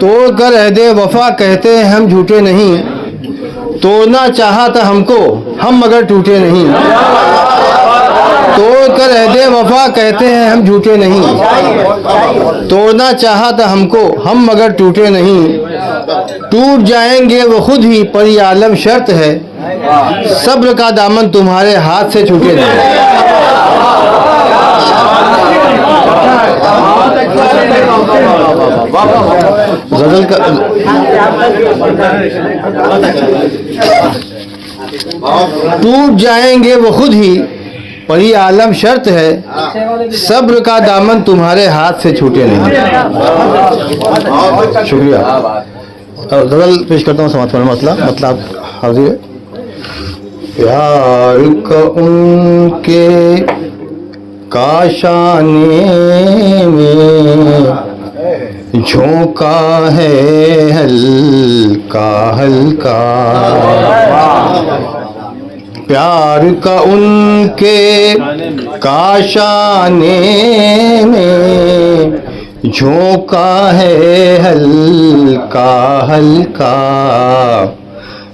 तोड़ कर अहदे वफा कहते हैं हम झूठे नहीं, तोड़ना चाहा था हमको हम मगर टूटे नहीं। तोड़ कर अहदे वफा कहते हैं हम झूठे नहीं, तोड़ना चाहा था हमको हम मगर टूटे नहीं। टूट जाएंगे वो खुद ही पर ये आलम शर्त है, सब्र का दामन तुम्हारे हाथ से छूटे नहीं। गजल का टूट जाएंगे वो खुद ही पर ये आलम शर्त है, सब्र का दामन तुम्हारे हाथ से छूटे नहीं। शुक्रिया। गजल पेश करता हूँ समाज पर मतलब हाजिर है। प्यार का उनके काशाने में झोंका है हल्का हल्का, प्यार का उनके काशाने में झोंका है हल्का हल्का।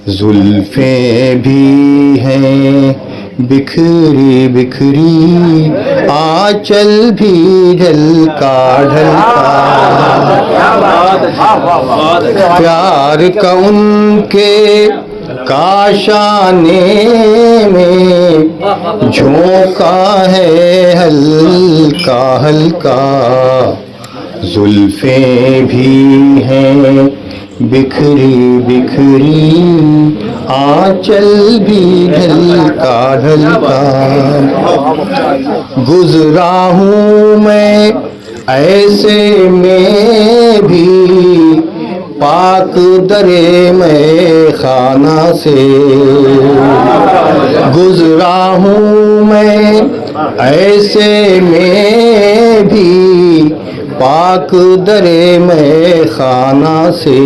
जुल्फें भी हैं बिखरी बिखरी, आंचल भी ढलका ढलका। प्यार का उनके काशाने में झोंका है हल्का हल्का। जुल्फें भी हैं बिखरी बिखरी, आंचल भी ढलका ढलका। गुजरा हूँ मैं ऐसे में भी पाक दरे में खाना से, गुजरा हूँ मैं ऐसे में भी पाक दरे में खाना से।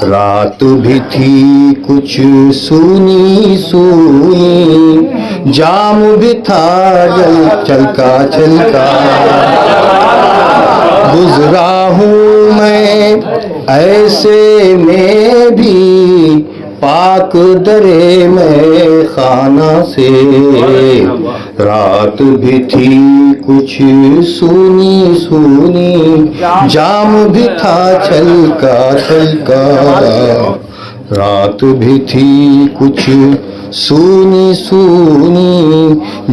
रात भी थी कुछ सूनी सूनी, जाम भी था जल चलका चलका। गुजरा हूँ मैं ऐसे में भी पाक दरे में खाना से। रात भी थी कुछ सूनी सूनी, जाम भी था छलका छलका। रात भी थी कुछ सूनी सूनी,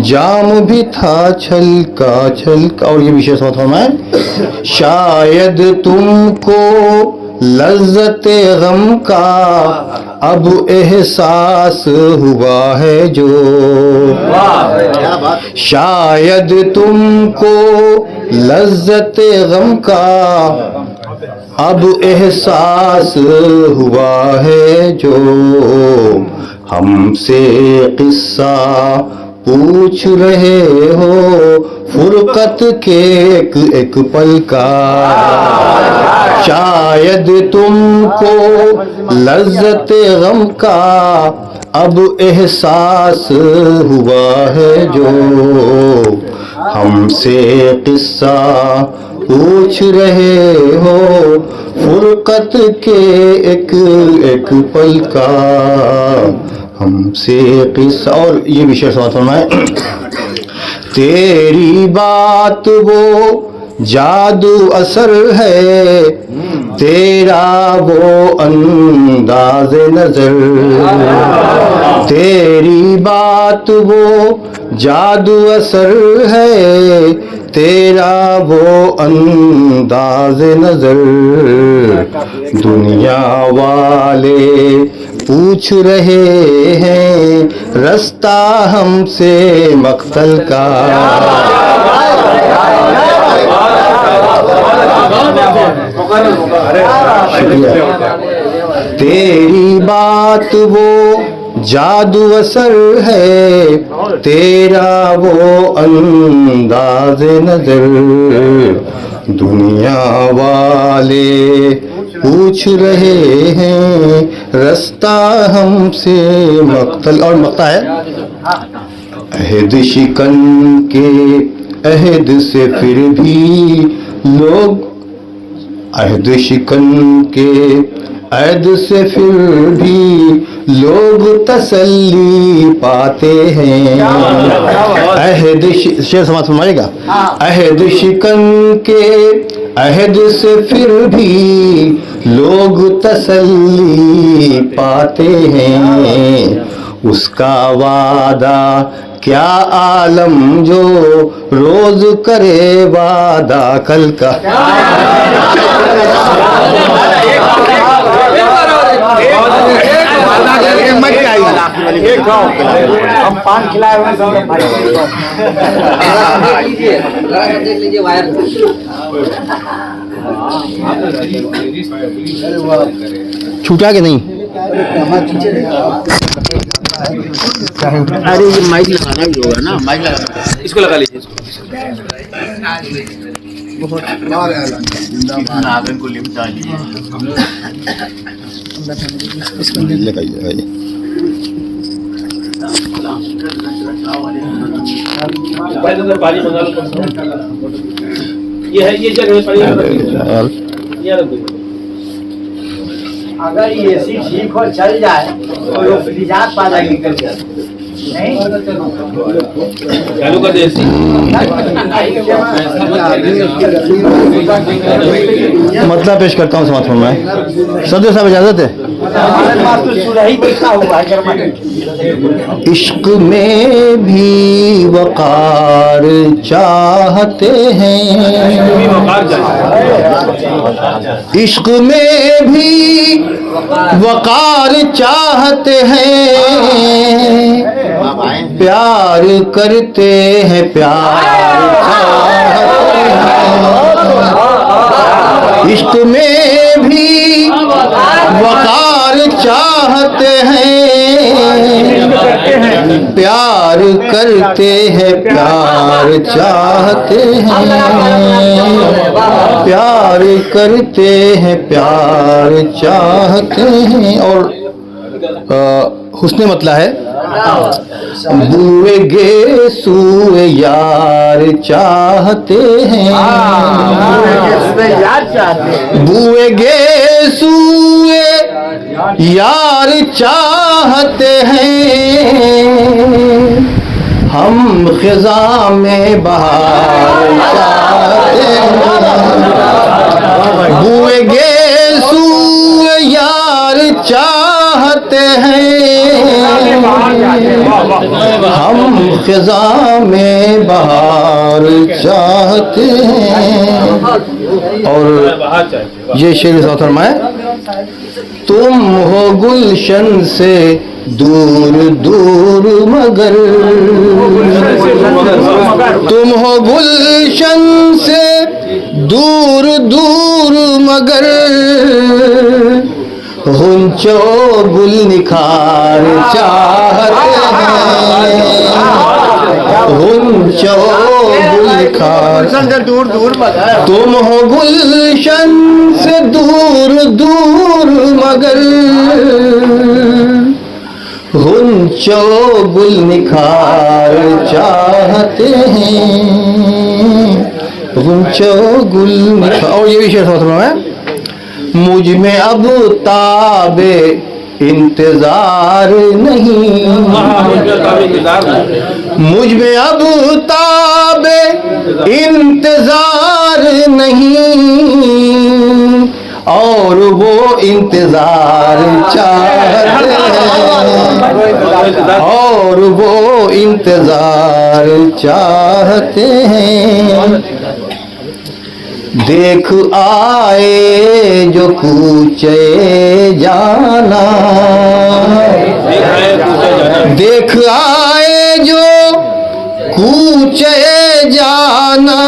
जाम भी था छलका छलका। और ये विशेष मतलब है, शायद तुमको लज्जते गम का अब एहसास हुआ है जो, शायद तुमको लज्जते गम का अब एहसास हुआ है जो। हमसे किस्सा पूछ रहे हो फुरकत के एक पल का, शायद तुमको लज्जते गम का अब एहसास हुआ है जो। हमसे किस्सा पूछ रहे हो फुरकत के एक एक पल का, हमसे किस्सा। और ये विशेष बात है, तेरी बात वो जादू असर है, तेरा वो अंदाज नजर। तेरी बात वो जादू असर है, तेरा वो अंदाज नजर। दुनिया वाले पूछ रहे हैं रास्ता हमसे मक्तल का, तेरी बात वो जादू असर है, तेरा वो अंदाज नजर। दुनिया वाले पूछ रहे हैं रास्ता हमसे मक्तल। और मक्ता है, अहद शिकन के अहद से फिर भी लोग, अहद शिकन के अहद से फिर भी लोग तसल्ली पाते हैं। अहद शेर समाज फरमाइएगा। अहद शिकन के अहद से फिर भी लोग तसल्ली पाते हैं। उसका वादा क्या आलम जो रोज करे वादा कल का। हम पान खिलाए हुए छूटा कि नहीं? अरे ये माइक लगाना भी होगा ना, माइक लगाना, इसको लगा लीजिए। नागन को लिपटा लीजिए। ये है, ये जगह अगर ये एसी ठीक हो चल जाए तो लोग निजात पा जाएगी करके नहीं चालू कर दे एसी। मतलब पेश करता हूँ समाज में। सदस्य साहब इजाजत है। हमारे पास तो सुलही बैठा हुआ है जर्मनी। इश्क में भी वकार चाहते हैं। इश्क में भी वकार चाहते हैं। प्यार करते हैं, प्यार चाहते हैं। इश्क में भी वकार चाहते हैं। प्यार करते हैं, प्यार चाहते हैं। प्यार करते हैं, प्यार चाहते हैं। और हुस्ने मतलब है बुए गे सुए यार चाहते हैं। बुए गे सुए यार चाहते हैं। हम खिजा में बहार चाहते हैं। बुए गे सुए यार चाहते हैं। हम खिजा में बहार चाहते हैं। और ये शेर फरमाए, तुम हो गुलशन से दूर दूर मगर, तुम हो गुलशन से दूर दूर मगर, हुंचो गुल निखार चाहते हैं। हुंचो गुल निखार दूर दूर मगर, तुम हो गुलशन से दूर दूर मगर, हुंचो गुल निखार चाहते हैं। हुंचो गुल निखार। और ये भी शेर समझ रहा है, मुझ में अब ताबे इंतजार नहीं। मुझ में अब ताबे इंतजार नहीं। और वो इंतजार चाहते हैं। और वो इंतजार चाहते हैं। देख आए जो कूचे जाना, देख आए जो कूचे जाना,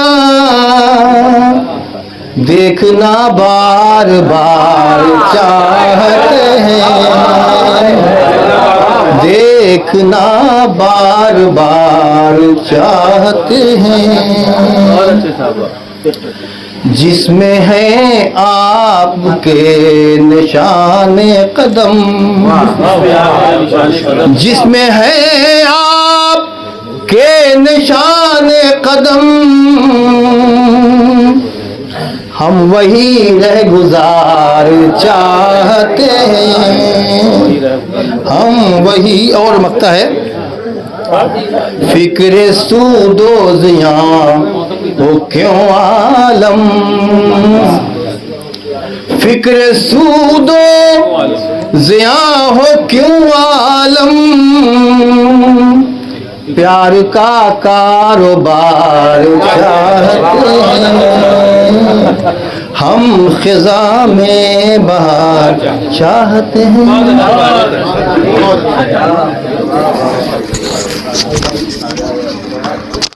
देखना बार बार चाहते हैं। देखना बार बार चाहते हैं। जिसमें है आपके निशाने कदम, जिसमें है आपके निशाने कदम, हम वही रह गुजार चाहते हैं, हम वही। और मकता है, फिक्र सूदो जिया हो क्यों आलम, फिक्र सूदो जिया हो क्यों आलम, प्यार का कारोबार चाहते हैं, हम खिजा में बहार चाहते हैं।